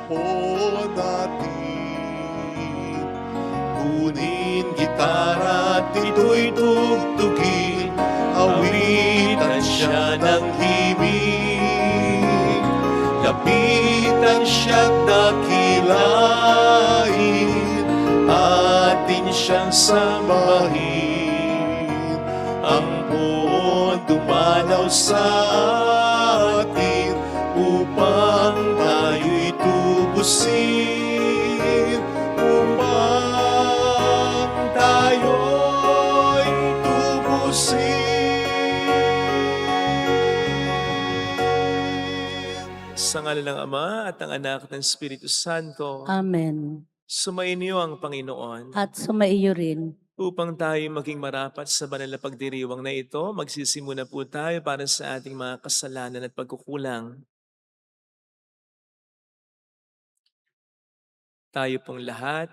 po natin. Kunin gitara at ito'y tugtugin, awitan siya ng himig. Lapitan siya't dakilain, atin siyang sambahin. Ang buwan dumalaw sa atin upang tayo'y tubusin, upang tayo'y tubusin. Sa ngalan ng Ama at ng Anak at ng Espiritu Santo, Amen. sumainyo ang Panginoon. At sumaiyo rin. Upang tayo maging marapat sa banal na pagdiriwang na ito, magsisimula po tayo para sa ating mga kasalanan at pagkukulang. Tayo pong lahat,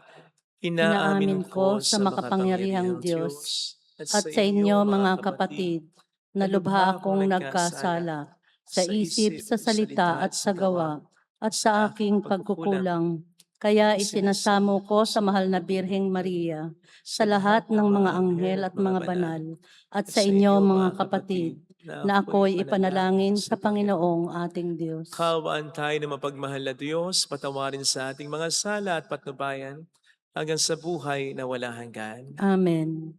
inaamin ko sa makapangyarihang Diyos at sa inyo mga kapatid, na lubha akong nagkasala sa isip, sa salita at sa gawa, at sa aking pagkukulang. Kaya isinasamo ko sa mahal na Birheng Maria, sa lahat ng mga anghel at mga banal, at sa inyo mga kapatid, na ako'y ipanalangin sa Panginoong ating Diyos. Kaawaan tayo na mapagmahal na Diyos, patawarin sa ating mga sala at patnubayan hanggang sa buhay na walang hanggan. Amen.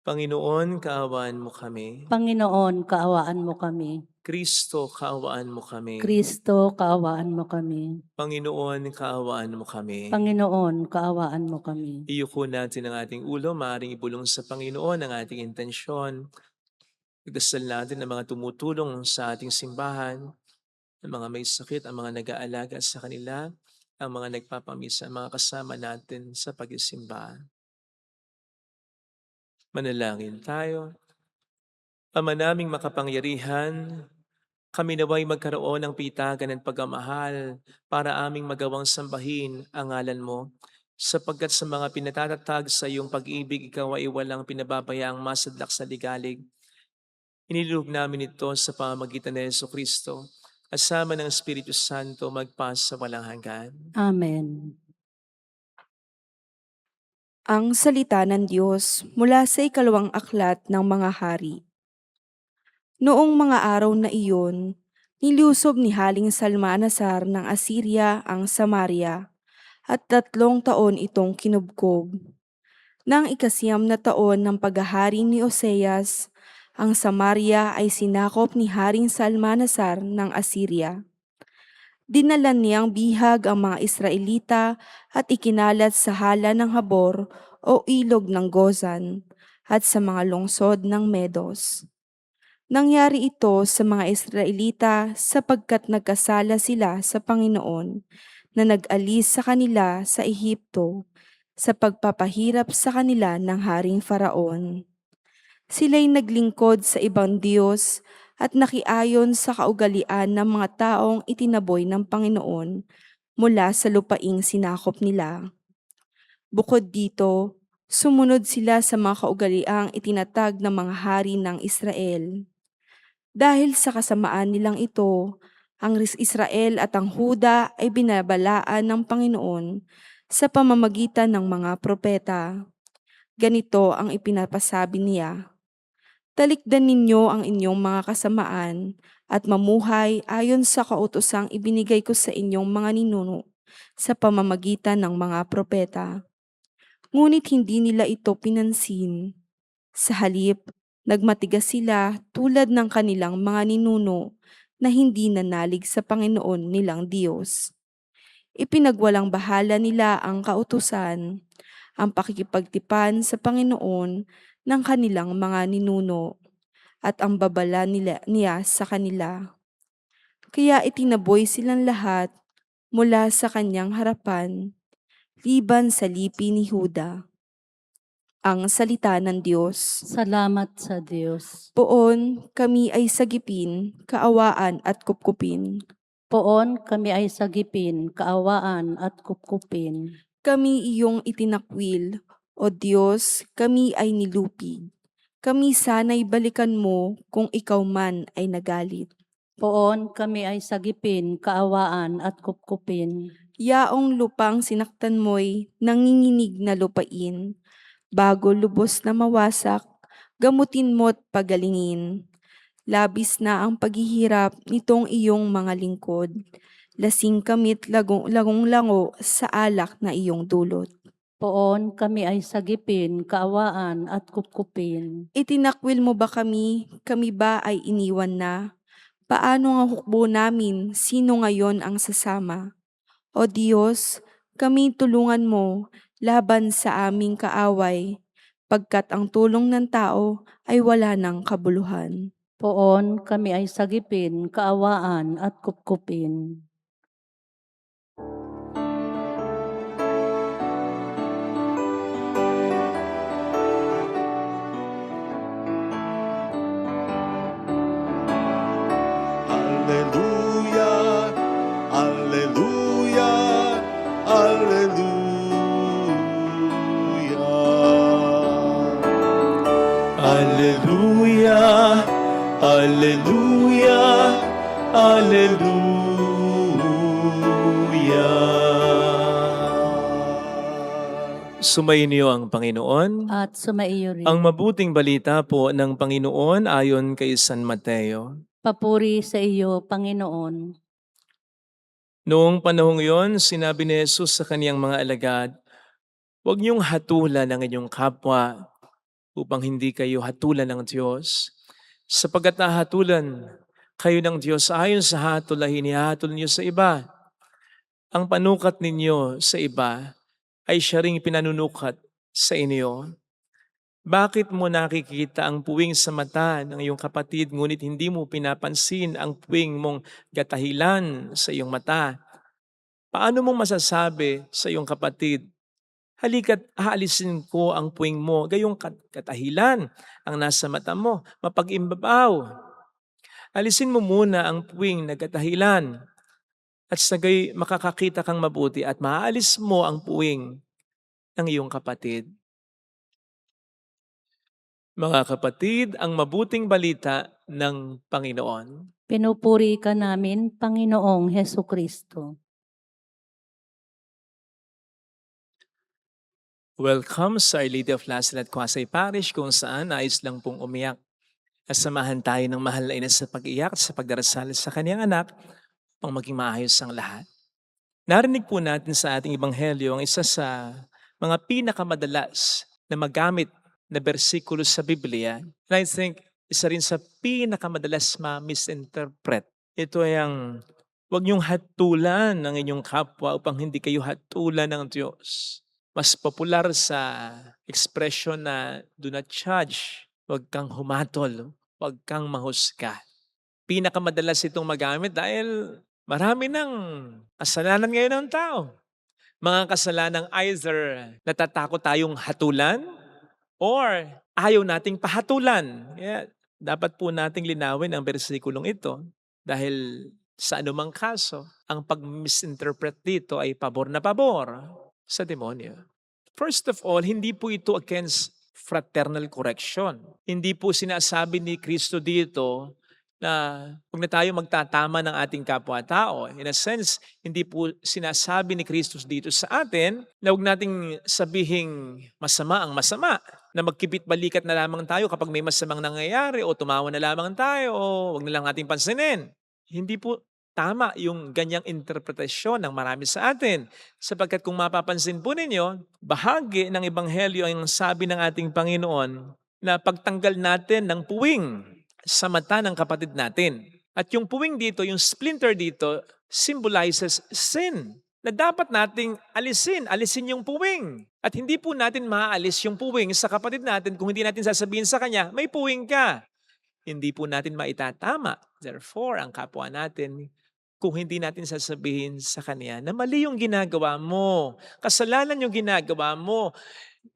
Panginoon, kaawaan mo kami. Panginoon, kaawaan mo kami. Kristo, kaawaan mo kami. Kristo, kaawaan mo kami. Panginoon, kaawaan mo kami. Panginoon, kaawaan mo kami. Iyuko natin ang ating ulo, maaaring ibulong sa Panginoon ang ating intensyon. Igdasal natin ang mga tumutulong sa ating simbahan, ang mga may sakit, ang mga nag-aalaga sa kanila, ang mga nagpapamisa, ang mga kasama natin sa pagsisimba. Manalangin tayo. Ama naming makapangyarihan, kami naway magkaroon ng pitagan ng pagmamahal para aming magawang sambahin ang ngalan mo, sapagkat sa mga pinatatatag sa iyong pag-ibig, ikaw ay walang pinababayaang masadlak sa ligalig. Inilugod namin ito sa pamamagitan ni Jesucristo, kasama ng Espiritu Santo magpas sa walang hanggan. Amen. Ang salita ng Diyos mula sa ikalawang aklat ng mga hari. Noong mga araw na iyon, nilusob ni Haling Salmanasar ng Assyria ang Samaria, at 3 taon itong kinubkob. Nang ikasiyam na taon ng paghahari ni Oseas, ang Samaria ay sinakop ni Haring Salmanasar ng Assyria. Dinala niyang bihag ang mga Israelita at ikinalat sa hala ng Habor o ilog ng Gozan at sa mga lungsod ng Medos. Nangyari ito sa mga Israelita sapagkat nagkasala sila sa Panginoon na nag-alis sa kanila sa Ehipto sa pagpapahirap sa kanila ng Haring Faraon. Sila'y naglingkod sa ibang Diyos at nakiayon sa kaugalian ng mga taong itinaboy ng Panginoon mula sa lupaing sinakop nila. Bukod dito, sumunod sila sa mga kaugaliang itinatag ng mga hari ng Israel. Dahil sa kasamaan nilang ito, ang Israel at ang Huda ay binabalaan ng Panginoon sa pamamagitan ng mga propeta. Ganito ang ipinapasabi niya: talikdan ninyo ang inyong mga kasamaan at mamuhay ayon sa kautosang ibinigay ko sa inyong mga ninuno sa pamamagitan ng mga propeta. Ngunit hindi nila ito pinansin. Sa halip, nagmatigas sila tulad ng kanilang mga ninuno na hindi nanalig sa Panginoon nilang Diyos. Ipinagwalang bahala nila ang kautusan, ang pakikipagtipan sa Panginoon ng kanilang mga ninuno, at ang babala niya sa kanila. Kaya itinaboy silang lahat mula sa kanyang harapan, liban sa lipi ni Huda. Ang salita ng Diyos. Salamat sa Diyos. Poon kami ay sagipin, kaawaan at kupkupin. Poon kami ay sagipin, kaawaan at kupkupin. Kami iyong itinakwil, o Diyos, kami ay nilupig. Kami sana'y balikan mo kung ikaw man ay nagalit. Poon kami ay sagipin, kaawaan at kupkupin. Yaong lupang sinaktan mo'y nanginginig na lupain. Bago lubos na mawasak, gamutin mo't pagalingin. Labis na ang paghihirap nitong iyong mga lingkod. Lasing kamit lagong-lango sa alak na iyong dulot. Poon kami ay sagipin, kaawaan at kupkupin. Itinakwil mo ba kami? Kami ba ay iniwan na? Paano ang hukbo namin? Sino ngayon ang sasama? O Diyos, kami tulungan mo laban sa aming kaaway, pagkat ang tulong ng tao ay wala ng kabuluhan. Poon kami ay sagipin, kaawaan at kupkupin. Hallelujah, Hallelujah, Hallelujah. Hallelujah, Hallelujah, Hallelujah. Sumainyo ang Panginoon. At sumaiyo rin. Ang mabuting balita po ng Panginoon ayon kay San Mateo. Papuri sa iyo, Panginoon. Noong panahong yon, sinabi ni Jesus sa kaniyang mga alagad, "Huwag niyong hatulan ang inyong kapwa upang hindi kayo hatulan ng Diyos. Sapagkat nahatulan kayo ng Diyos ayon sa hatol na hinihatol niyo sa iba. Ang panukat ninyo sa iba ay siya ring pinanunukat sa inyo. Bakit mo nakikita ang puwing sa mata ng iyong kapatid ngunit hindi mo pinapansin ang puwing mong gatahilan sa iyong mata? Paano mo masasabi sa iyong kapatid, halika't aalisin ko ang puwing mo, gayong katahilan ang nasa mata mo, mapag-imbabaw. Alisin mo muna ang puwing na gatahilan at sagay makakakita kang mabuti at maaalis mo ang puwing ng iyong kapatid." Mga kapatid, ang mabuting balita ng Panginoon. Pinupuri ka namin, Panginoong Heso Kristo. Welcome sa Our Lady of Lazaret Quasay Parish kung saan nais lang pong umiyak. Samahan tayo ng mahal na ina sa pag-iyak at sa pagdarasal sa kanyang anak upang maging maayos ang lahat. Narinig po natin sa ating ebanghelyo ang isa sa mga pinakamadalas na magamit na bersikulo sa Biblia. And I think isa rin sa pinakamadalas ma-misinterpret. Ito ay ang huwag niyong hatulan ng inyong kapwa upang hindi kayo hatulan ng Diyos. Mas popular sa expression na do not judge. Huwag kang humatol. Huwag kang mahusga. Pinakamadalas itong magamit dahil marami ng kasalanan ngayon ng tao. Mga kasalanang either natatakot tayong hatulan or ayaw nating pahatulan. Kaya dapat po nating linawin ang bersikulong ito dahil sa anumang kaso, ang pag-misinterpret dito ay pabor na pabor sa demonyo. First of all, hindi po ito against fraternal correction. Hindi po sinasabi ni Kristo dito na huwag na tayo magtatama ng ating kapwa-tao. In a sense, hindi po sinasabi ni Kristo dito sa atin na huwag nating sabihing masama ang masama, na magkibit-balikat na lamang tayo kapag may masamang nangyayari o tumawa na lamang tayo o huwag na lang nating pansinin. Hindi po tama yung ganyang interpretasyon ng marami sa atin. Sapagkat kung mapapansin po ninyo, bahagi ng ebanghelyo ang sabi ng ating Panginoon na pagtanggal natin ng puwing sa mata ng kapatid natin. At yung puwing dito, yung splinter dito, symbolizes sin. Na dapat nating alisin yung puwing. At hindi po natin maaalis yung puwing sa kapatid natin kung hindi natin sasabihin sa kanya, may puwing ka. Hindi po natin maitatama. Therefore, ang kapwa natin, kung hindi natin sasabihin sa kanya na mali yung ginagawa mo, kasalanan yung ginagawa mo,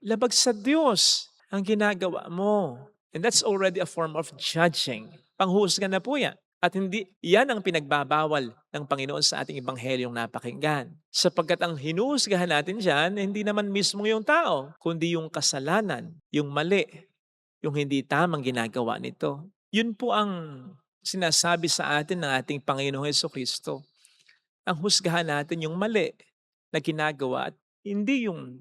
labag sa Diyos ang ginagawa mo. And that's already a form of judging. Panghusga na po yan. At hindi, yan ang pinagbabawal ng Panginoon sa ating ebanghelyong napakinggan. Sapagkat ang hinuhusgahan natin dyan, hindi naman mismo yung tao, kundi yung kasalanan, yung mali, yung hindi tamang ginagawa nito. Yun po ang sinasabi sa atin ng ating Panginoong Hesus Kristo. Ang husgahan natin yung mali, na ginagawa at hindi yung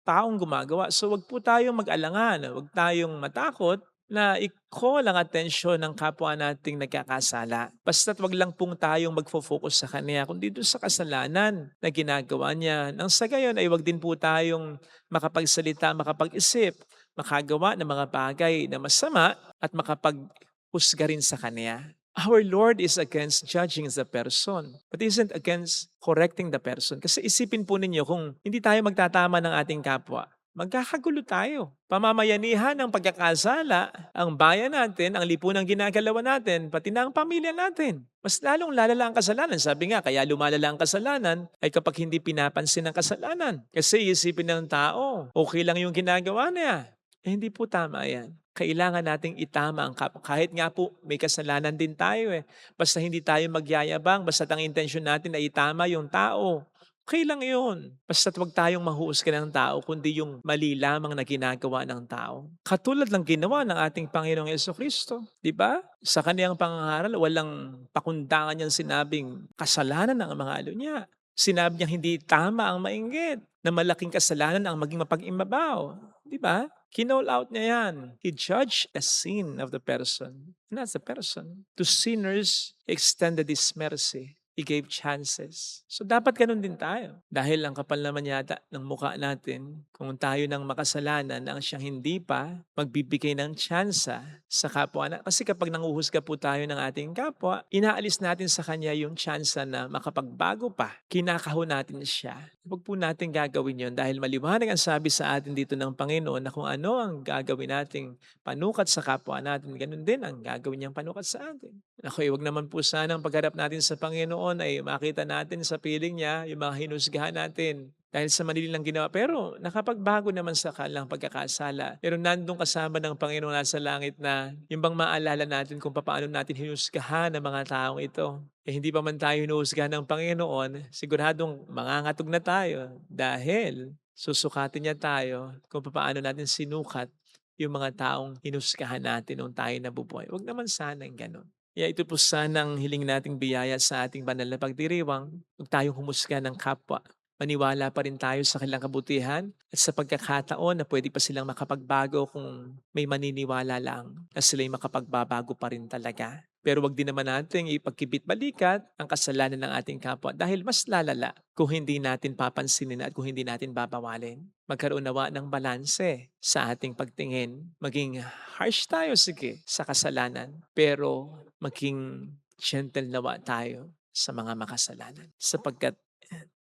taong gumagawa. So wag po tayong mag-alangan, wag tayong matakot na i-call ang atensyon ng kapwa nating nagkakasala. Basta't wag lang pong tayong magfo-focus sa kanya, kundi doon sa kasalanan na ginagawa niya. Nang sa gayon ay wag din po tayong makapagsalita, makapag-isip, makagawa ng mga bagay na masama at makapaghusga rin sa kanya. Our Lord is against judging the person, but isn't against correcting the person. Kasi isipin po ninyo kung hindi tayo magtatama ng ating kapwa, magkakagulo tayo. Pamamayanihan ng pagkakasala, ang bayan natin, ang lipunang ginagalawan natin, pati na ang pamilya natin. Mas lalong lalala ang kasalanan. Sabi nga, kaya lumalala ang kasalanan ay kapag hindi pinapansin ang kasalanan. Kasi isipin ng tao, okay lang yung ginagawa niya. Hindi po tama yan. Kailangan nating itama ang kapwa. Kahit nga po may kasalanan din tayo eh. Basta hindi tayo magyayabang, basta ang intensyon natin ay itama yung tao. Okay lang yun. Basta't wag tayong mahuhusga ng tao, kundi yung mali lamang na ginagawa ng tao. Katulad ng ginawa ng ating Panginoong Jesucristo. Di ba? Sa kaniyang pangangaral, walang pakundangan niyang sinabing kasalanan ng mga alo niya. Sinabi niya hindi tama ang mainggit, na malaking kasalanan ang maging mapag-imbabaw. Di ba? Kinall out niya yan. He judged the sin of the person, not the person. To sinners, he extended his mercy. He gave chances. So dapat ganun din tayo. Dahil ang kapal naman yata ng mukha natin, kung tayo ng makasalanan na ang siyang hindi pa, magbibigay ng tsansa sa kapwa. Kasi kapag nanguhusga po tayo ng ating kapwa, inaalis natin sa kanya yung tsansa na makapagbago pa. Kinakahon natin siya. Huwag po natin gagawin yon dahil maliwanag ang sabi sa atin dito ng Panginoon na kung ano ang gagawin nating panukat sa kapwa natin, ganun din ang gagawin niyang panukat sa atin. Ako, huwag naman po sana ang pagharap natin sa Panginoon ay makita natin sa piling niya yung mga hinusgahan natin dahil sa mali lang ginawa. Pero nakapagbago naman sa kanilang pagkakasala. Pero nandun kasama ng Panginoon nasa langit na yung bang maalala natin kung paano natin hinusgahan ang mga taong ito. Hindi pa man tayo hinuhusgahan ng Panginoon, siguradong mangangatog na tayo dahil susukatin niya tayo kung paano natin sinukat yung mga taong hinusgahan natin nung tayo nabubuhay. Huwag naman sana yung ganun. Kaya ito po sanang hiling nating biyaya sa ating banal na pagdiriwang. Huwag tayong humusga ng kapwa. Maniwala pa rin tayo sa kanilang kabutihan at sa pagkakataon na pwede pa silang makapagbago kung may maniniwala lang na sila'y makapagbabago pa rin talaga. Pero wag din naman natin ipagkibit-balikat ang kasalanan ng ating kapwa dahil mas lalala kung hindi natin papansinin at kung hindi natin babawalin. Magkaroon nawa ng balanse sa ating pagtingin. Maging harsh tayo, sige, sa kasalanan. Pero maging gentle nawa tayo sa mga makasalanan. Sapagkat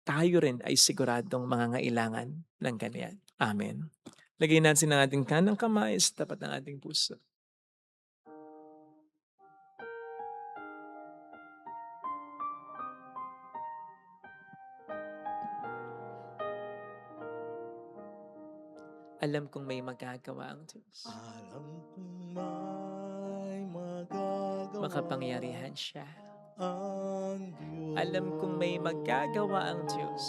tayo rin ay siguradong mangangailangan ng ganyan. Amen. Lagay natin ang ating kanang kamay sa tapat ng ating puso. Alam kong may magagawa ang Diyos. Alam kong may magagawa Makapangyarihan siya. ang Diyos. Alam kong may magagawa ang Diyos.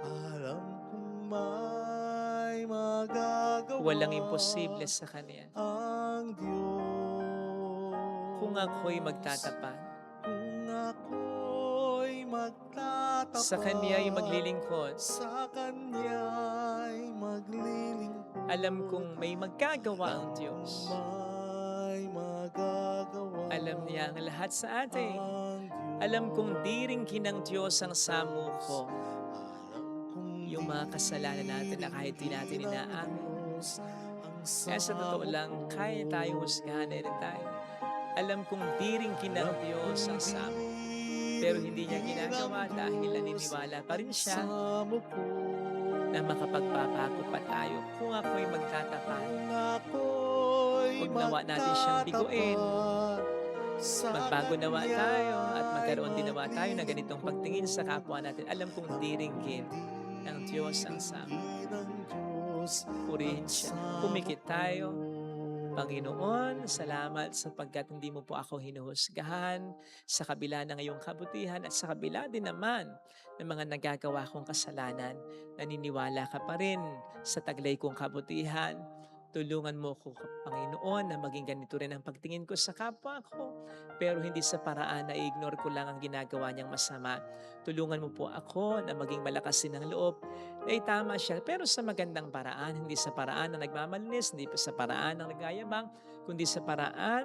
Alam kong may magagawa Walang imposible sa Kanya. ang Diyos. Kung ako'y magtatapat, Kung ako'y magtatapat sa Kanya'y maglilingkod, sa Kanya'y maglilingkod, alam kong may magagawa ang Diyos. may magagawa Alam niya ang lahat sa atin. ang Diyos. Alam kong di rin kinang Diyos ang samo ko. Alam kong Yung mga kasalanan natin na kahit di natin inaamin. Kaya sa totoo lang, kaya tayong husgahan anytime. Alam kong di rin kinang Diyos ang samo. Pero hindi niya ginagawa dahil naniniwala pa rin siya na makapagbabago pa tayo kung ako'y magtatapat. Huwag nawa natin siyang biguin. Magbago nawa tayo at magkaroon din nawa tayo ng ganitong pagtingin sa kapwa natin. Alam kong diringgin ng Diyos ang sama. Purihin siya. Pumikit tayo. Panginoon, salamat sapagkat hindi mo po ako hinuhusgahan sa kabila ng iyong kabutihan at sa kabila din naman ng mga nagagawa kong kasalanan. Naniniwala ka pa rin sa taglay kong kabutihan. Tulungan mo ko, Panginoon, na maging ganito rin ang pagtingin ko sa kapwa ko. Pero hindi sa paraan na i-ignore ko lang ang ginagawa niyang masama. Tulungan mo po ako na maging malakas din ang loob. Na tama siya, pero sa magandang paraan. Hindi sa paraan na nagmamalinis, hindi pa sa paraan ng nagayabang, kundi sa paraan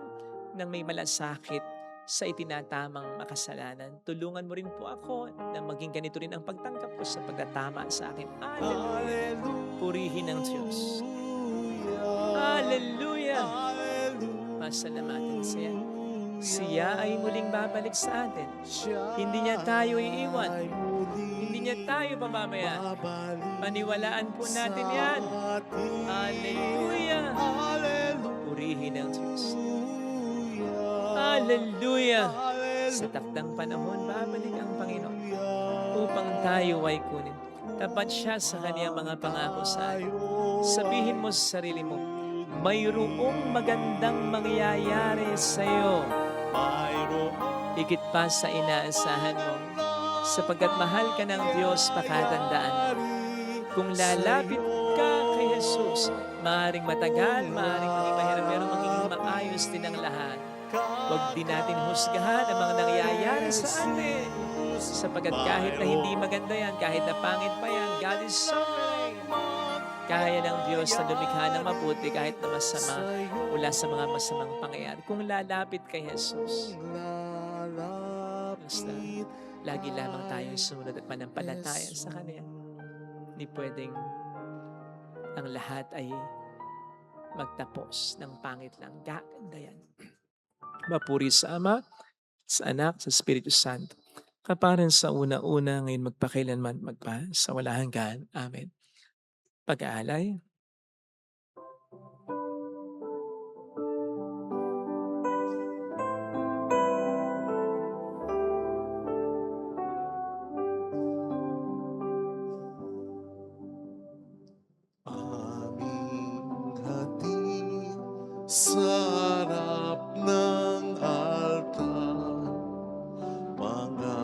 ng may malasakit sa itinatamang makasalanan. Tulungan mo rin po ako na maging ganito rin ang pagtanggap ko sa pagtatama sa akin. Hallelujah! Purihin ang Diyos. Hallelujah! Pasalamatan siya. Siya ay muling babalik sa atin. Hindi niya tayo iiwan. Hindi niya tayo pababayaan. Paniwalaan po natin yan. Hallelujah! Purihin ang Diyos. Hallelujah! Sa takdang panahon, babalik ang Panginoon upang tayo ay kunin. Tapat siya sa kaniyang mga pangako sa atin. Sabihin mo sa sarili mo, mayroong magandang mangyayari sa iyo. Higit pa sa inaasahan mo, sapagkat mahal ka ng Diyos, pakatandaan mo. Kung lalapit ka kay Jesus, maaaring matagal, maaaring maging mahirap, pero magiging maayos din ang lahat. Huwag din natin husgahan ang mga nangyayari sa atin. Sapagkat kahit na hindi maganda yan, kahit na pangit pa yan, God is sovereign. Kaya ng Diyos na lumikha ng mabuti kahit na masama mula sa mga masamang pangyayari. Kung lalapit kay Jesus, basta lagi lamang tayong sumunod at manampalataya sa Kanya. Hindi pwedeng ang lahat ay magtapos ng pangit lang. Gaganda yan. Mapuri sa Ama, sa Anak, sa Espiritu Santo. Kaparan sa una-una, ngayon magpakailanman magpa, sa wala hanggan. Amen. Pag-aalay. Aming hatid sa harap ng altar, mga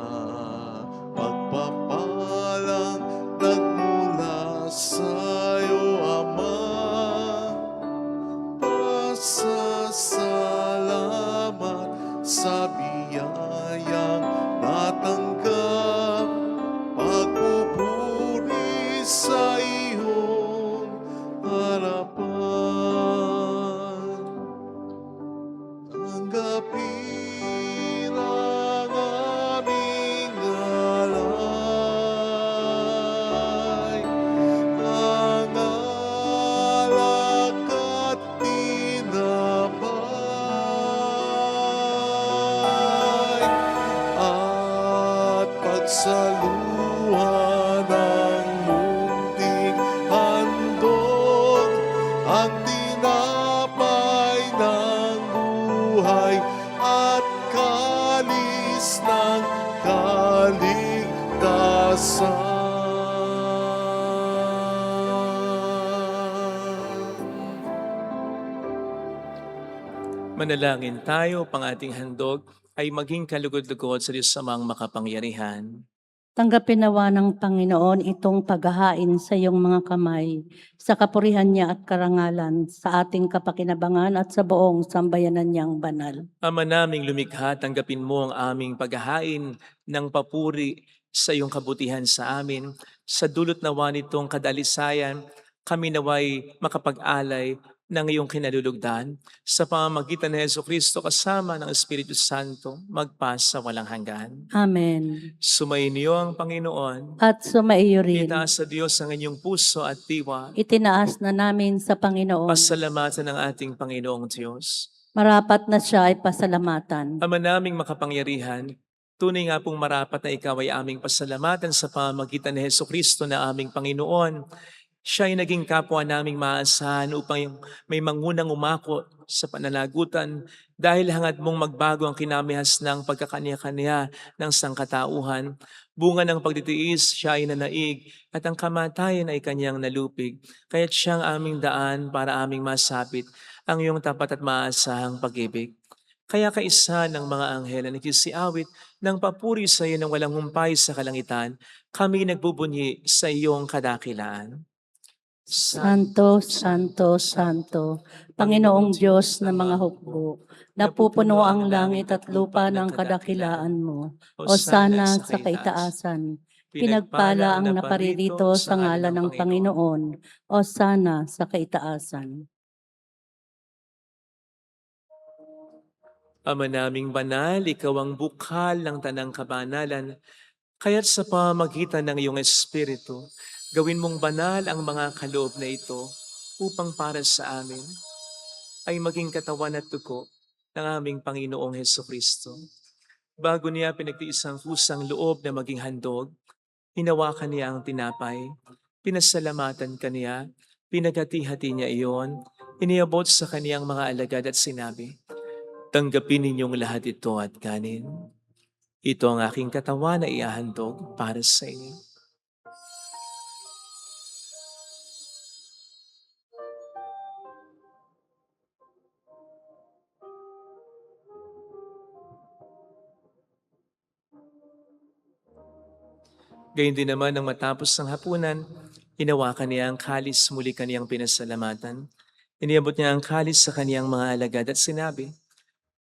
pagpapalang nagmula sa'yo, Ama. Pasasalamat sa biyayang natanggap, pagpupuri sa iyong harapan. Tanggapin ang aming alay, ang alak at tinapay, at pagsaluhan ng munting handog, ang tinapay ng buhay at kalis ng kaligtasan. Manalangin tayo, pang ating handog ay maging kalugod-lugod sa Diyos samang makapangyarihan. Tanggapin nawa ng Panginoon itong paghahain sa iyong mga kamay, sa kapurihan niya at karangalan, sa ating kapakinabangan at sa buong sambayanan niyang banal. Ama naming lumikha, tanggapin mo ang aming paghahain ng papuri sa iyong kabutihan sa amin. Sa dulot nawa nitong kadalisayan, kami naway makapag-alay ng iyong kinalulugdan sa pamamagitan ni Jesucristo kasama ng Espiritu Santo magpa sa walang hanggan. Amen. Sumainyo ang Panginoon. At sumaiyo rin. Itaas sa Diyos ang inyong puso at diwa. Itinaas na namin sa Panginoon. Pasalamatan ng ating Panginoong Diyos. Marapat na siya ay pasalamatan. Ama naming makapangyarihan, tunay nga pong marapat na ikaw ay aming pasalamatan sa pamamagitan ni Jesucristo na aming Panginoon. Siya ay naging kapwa naming maasahan upang may mangunang umako sa pananagutan dahil hangad mong magbago ang kinamihas ng pagkakanya-kanya ng sangkatauhan. Bunga ng pagtitiis, siya ay nanaig at ang kamatayan ay kanyang nalupig. Kaya't siyang aming daan para aming masapit ang iyong tapat at maasahang pag-ibig. Kaya kaisa ng mga anghel na nagsisiawit ng papuri sa iyo ng walang humpay sa kalangitan, kami nagbubunyi sa iyong kadakilaan. Santo, Santo, Santo, Panginoong Diyos ng mga hukbo, napupuno ang langit at lupa ng kadakilaan mo. O sana sa kaitaasan, pinagpala ang naparirito sa ngalan ng Panginoon. O sana sa kaitaasan. Ama naming banal, ikaw ang bukal ng tanang kabanalan, kaya't sa pamamagitan ng iyong Espiritu, gawin mong banal ang mga kaloob na ito upang para sa amin ay maging katawan at dugo ng aming Panginoong Heso Kristo. Bago niya pinagtiis ang kusang loob na maging handog, hinawakan niya ang tinapay, pinasalamatan kaniya, pinagati-hati niya iyon, iniabot sa kaniyang mga alagad at sinabi, "Tanggapin ninyong lahat ito at kanin. Ito ang aking katawan na iahandog para sa inyo." Gayun din naman nang matapos ng hapunan, hinawakan niya ang kalis, muli kaniyang pinasalamatan. Iniabot niya ang kalis sa kaniyang mga alagad at sinabi,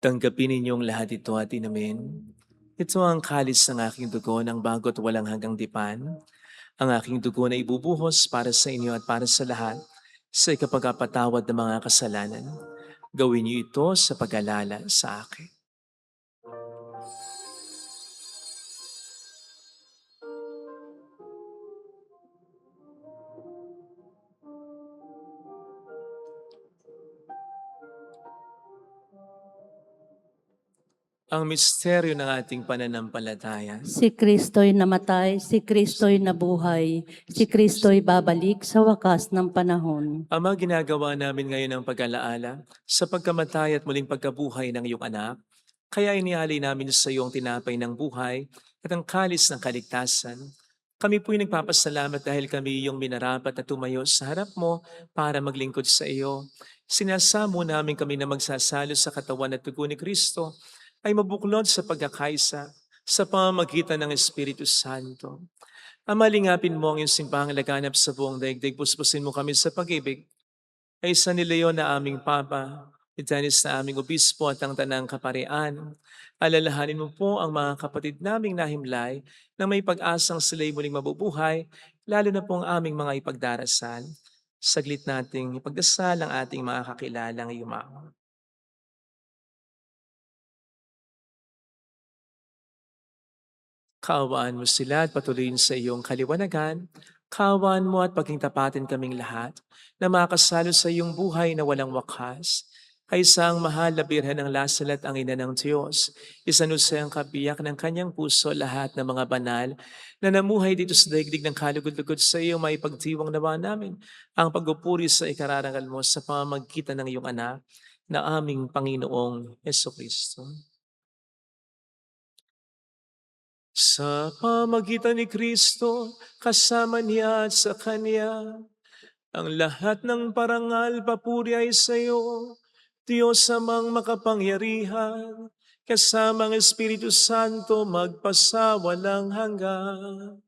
"Tanggapin ninyong lahat ito at inumin. Ito ang kalis ng aking dugo ng bago't walang hanggang dipan. Ang aking dugo na ibubuhos para sa inyo at para sa lahat sa ikapagpatawad ng mga kasalanan. Gawin niyo ito sa pag-alala sa akin." Ang misteryo ng ating pananampalataya. Si Kristo'y namatay, si Kristo'y nabuhay, si Kristo'y babalik sa wakas ng panahon. Ama, ginagawa namin ngayon ang pag-alaala sa pagkamatay at muling pagkabuhay ng iyong anak. Kaya inialay namin sa iyo ang tinapay ng buhay at ang kalis ng kaligtasan. Kami po'y nagpapasalamat dahil kami iyong minarapat na tumayo sa harap mo para maglingkod sa iyo. Sinasamo namin kami na magsasalo sa katawan at dugo ni Kristo ay mabuklod sa pagkakaisa sa pamamagitan ng Espiritu Santo. Ama, lingapin mo ang iyong simbahang laganap sa buong daigdig. Puspusin mo kami sa pag-ibig. Ay sa ni Leon na aming Papa, ni Dennis na aming Obispo at ang Tanang Kaparian. Alalahanin mo po ang mga kapatid naming nahimlay na may pag-asang sila'y muling mabubuhay, lalo na po ang aming mga ipagdarasal. Saglit nating ipagdasal ang ating mga kakilalang yumaon. Kaawaan mo sila at patuloyin sa iyong kaliwanagan. Kaawaan mo at paging tapatin kaming lahat na makasalo sa iyong buhay na walang wakas. Ay isang mahal na birhen ng Lasal at ang ina ng Diyos. Isanusay ang kabiyak ng kanyang puso lahat ng mga banal na namuhay dito sa daigdig ng kalugod-lugod sa iyo. May pagdiwang nawa namin ang pagpupuri sa ikararangal mo sa pamamagitan ng iyong anak na aming Panginoong Jesucristo. Sa pamagitan ni Kristo, kasama niya at sa Kanya, ang lahat ng parangal papuri ay sa iyo, Diyos amang makapangyarihan, kasama ang Espiritu Santo magpasawalang hanggan.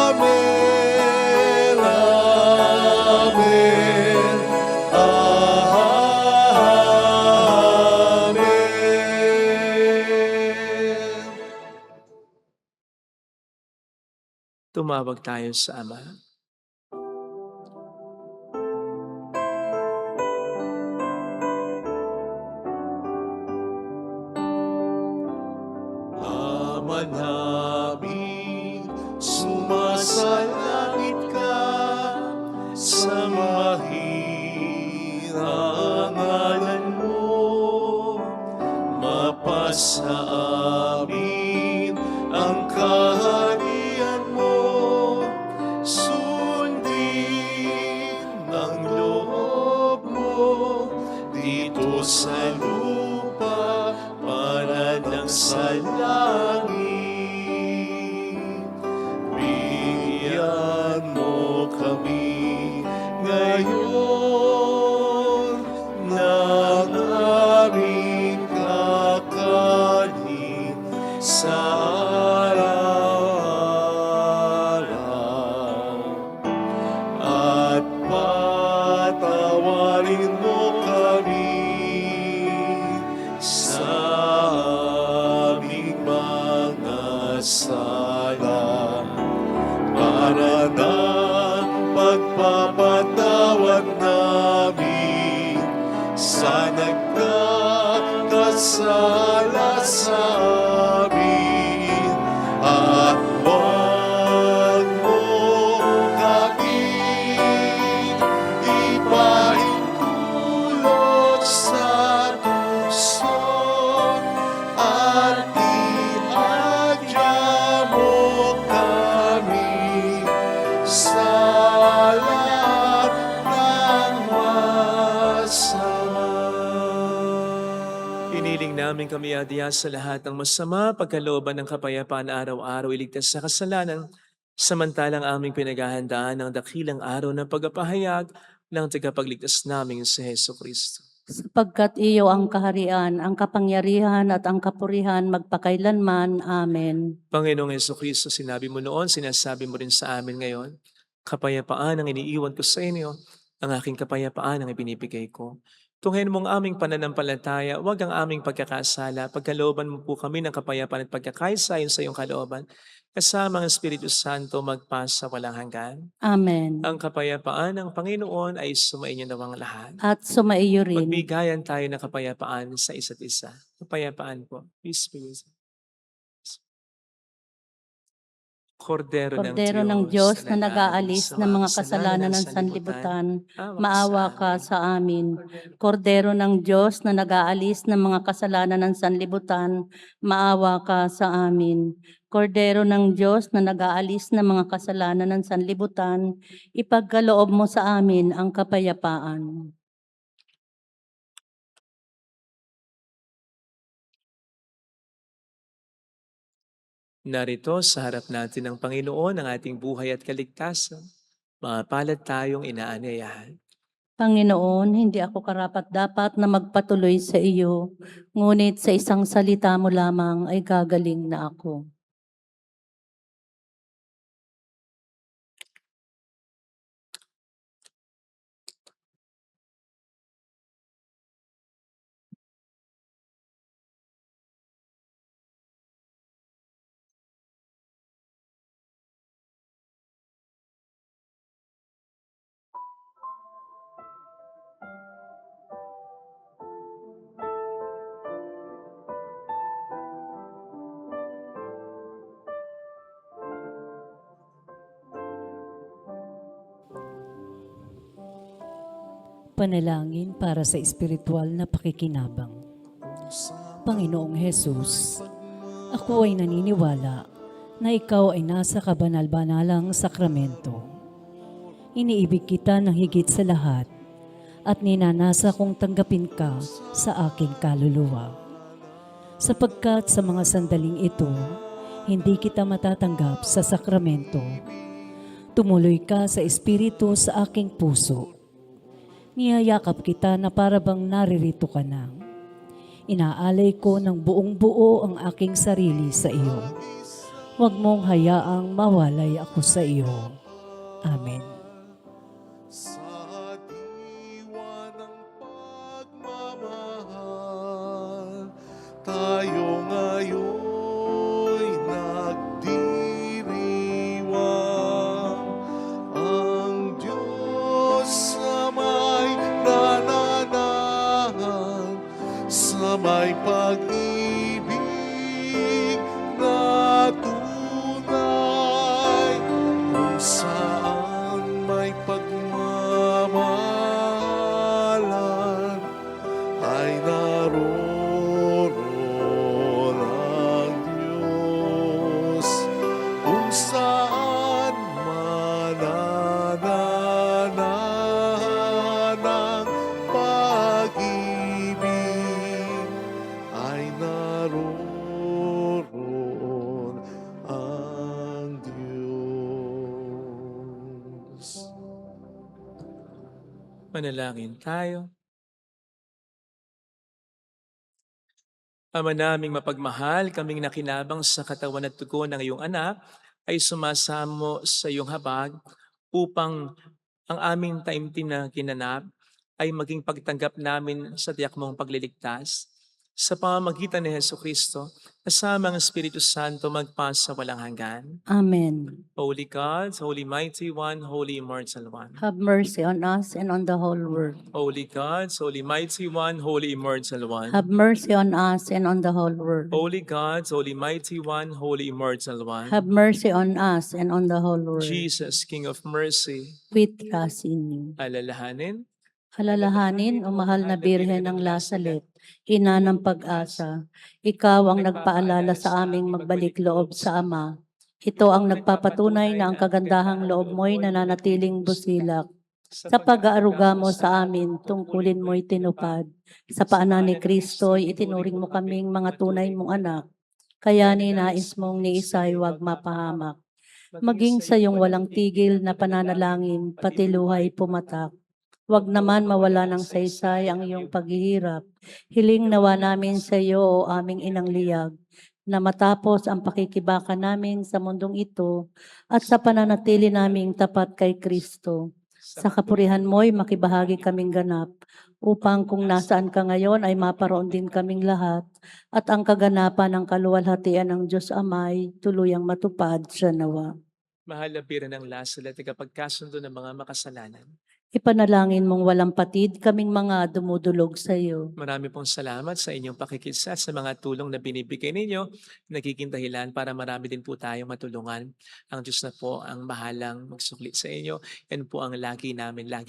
Amen, amen, amen. Tumawag tayo sa Ama. Ama namin, sumasalangit ka, samahirang ngalan mo, mapasa amin ang kaharian mo, sundin ang loob mo dito sa lupa para ng sa langit. Bigyan mo kami ngayon ng aming kakanin Patawarin mo kami sa aming mga sala para ng pagpapatawad namin sa nagkakasala sa amin at huwag mo kami ipahintulot sa tukso at iadya mo kami sa lahat ng masama. Iniling namin kami adya sa lahat ng masama, pagkalooban ng kapayapaan araw-araw, iligtas sa kasalanan, samantalang aming pinaghahandaan ng dakilang araw ng pagpapahayag ng tagapagligtas naming si Heso Kristo. Sapagkat iyo ang kaharian, ang kapangyarihan at ang kapurihan magpakailanman. Amen. Panginoong Heso Kristo, sinabi mo noon, sinasabi mo rin sa amin ngayon, kapayapaan ang iniiwan ko sa inyo, ang aking kapayapaan ang ibinibigay ko. Tunghayin mo ang aming pananampalataya, huwag ang aming pagkakasala. Pagkalooban mo po kami ng kapayapaan at pagkakaisa sa iyong kalooban. Kasama ang Espiritu Santo magpasa walang hanggan. Amen. Ang kapayapaan ng Panginoon ay sumainyo nawang lahat. At sumaiyo rin. Magbigayan tayo ng kapayapaan sa isa't isa. Kapayapaan po. Peace be with you. Kordero ng Diyos na nag-aalis ng mga kasalanan ng sanlibutan, maawa ka sa amin. Kordero ng Diyos na nag-aalis ng mga kasalanan ng sanlibutan, maawa ka sa amin. Kordero ng Diyos na nag-aalis ng mga kasalanan ng sanlibutan, ipagkaloob mo sa amin ang kapayapaan. Narito sa harap natin ng Panginoon ang ating buhay at kaligtasan. Mapalad tayong inaanyayahan. Panginoon, hindi ako karapat-dapat na magpatuloy sa iyo, ngunit sa isang salita mo lamang ay gagaling na ako. Panalangin para sa espiritual na pakikinabang. Panginoong Hesus, ako ay naniniwala na ikaw ay nasa kabanal-banalang sakramento. Iniibig kita ng higit sa lahat at ninanasa kong tanggapin ka sa aking kaluluwa. Sapagkat sa mga sandaling ito, hindi kita matatanggap sa sakramento. Tumuloy ka sa espiritu sa aking puso. Niyayakap kita na para bang naririto ka na. Inaalay ko ng buong buo ang aking sarili sa iyo. Huwag mong hayaang mawalay ako sa iyo. Amen. Sa diwa ng pagmamahal, tayo ngayon'y nagdiriwang. Ang Diyos sa may nananahan, sa may pag-ibig na tunay, kung saan may pagmamahalan, ay naroon ang Diyos. Kung saan manananahan ang pag-ibig, ay naroon ang Diyos. Manalangin tayo. Ama naming mapagmahal, kaming nakinabang sa katawan at dugo ng iyong anak ay sumasamo sa iyong habag upang ang aming taimtim na ginanap ay maging pagtanggap namin sa tiyak mong pagliligtas sa pamamagitan ni Jesucristo, kasama ang Espiritu Santo magpasa walang hanggan. Amen. Holy God, Holy Mighty One, Holy Immortal One. Have mercy on us and on the whole world. Holy God, Holy Mighty One, Holy Immortal One. Have mercy on us and on the whole world. Holy God, Holy Mighty One, Holy Immortal One. Have mercy on us and on the whole world. Jesus, King of Mercy, We trust in you. alalahanin, Alalahanin, o mahal na Birhen ng Lasalet, ina ng pag-asa, ikaw ang nagpaalala sa aming magbalik loob sa Ama. Ito ang nagpapatunay na ang kagandahang loob mo'y nananatiling busilak. Sa pag-aaruga mo sa amin, tungkulin mo'y tinupad. Sa paanan ni Kristo'y itinuring mo kaming mga tunay mong anak. Kaya ninais mong ni Isay wag mapahamak. Maging sa iyong walang tigil na pananalangin, pati luhay pumatak. Huwag naman mawala ng saysay ang iyong paghihirap. Hiling nawa namin sa iyo, o aming inang liyag, na matapos ang pakikibaka namin sa mundong ito at sa pananatili naming tapat kay Kristo. Sa kapurihan mo'y makibahagi kaming ganap, upang kung nasaan ka ngayon ay maparoon din kaming lahat, at ang kaganapan ng kaluwalhatian ng Diyos Amay tuluyang matupad sa nawa. mahal na Birhen ng Lasalet, tagapagkasundo ng mga makasalanan. Ipanalangin mong walang patid kaming mga dumudulog sa iyo. Marami pong salamat sa inyong pakikisa sa mga tulong na binibigay ninyo. Nagiging dahilan para marami din po tayong matulungan. Ang Diyos na po ang bahalang magsukli sa inyo. Yan po ang lagi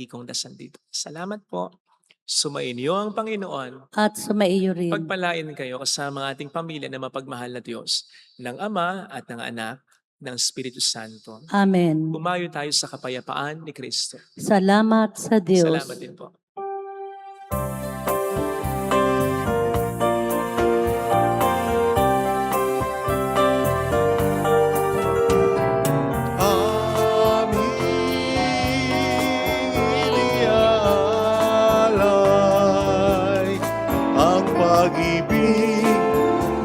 kong dasal dito. Salamat po. Sumainyo ang Panginoon. At sumaiyo rin. Pagpalain kayo kasama ang ating pamilya na mapagmahal na Diyos, ng Ama at ng Anak, ng Espiritu Santo. Amen. Bumayo tayo sa kapayapaan ni Kristo. Salamat sa Diyos. Salamat din po. Aming iniaalay ang pag-ibig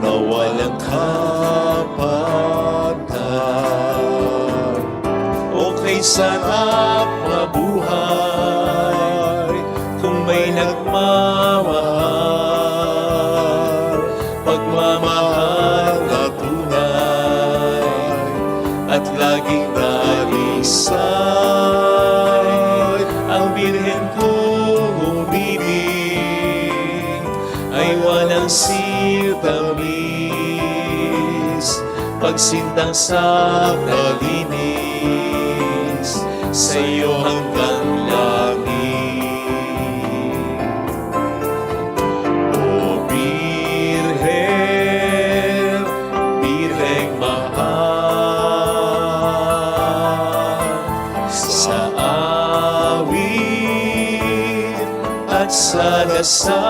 na walang kapatan. Okay, sarap mabuhay kung may nagmamahal, pagmamahal na tunay at laging nalisay. Ang Birhen kong umibig ay walang sitamis, pagsintang sa kalinis sa iyo hanggang langit. O Birhen, Birheng mahal, sa awit at sa dasal,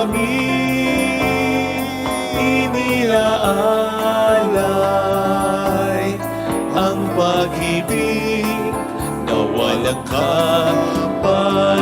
aming iniaalay ang pag-ibig na walang kapan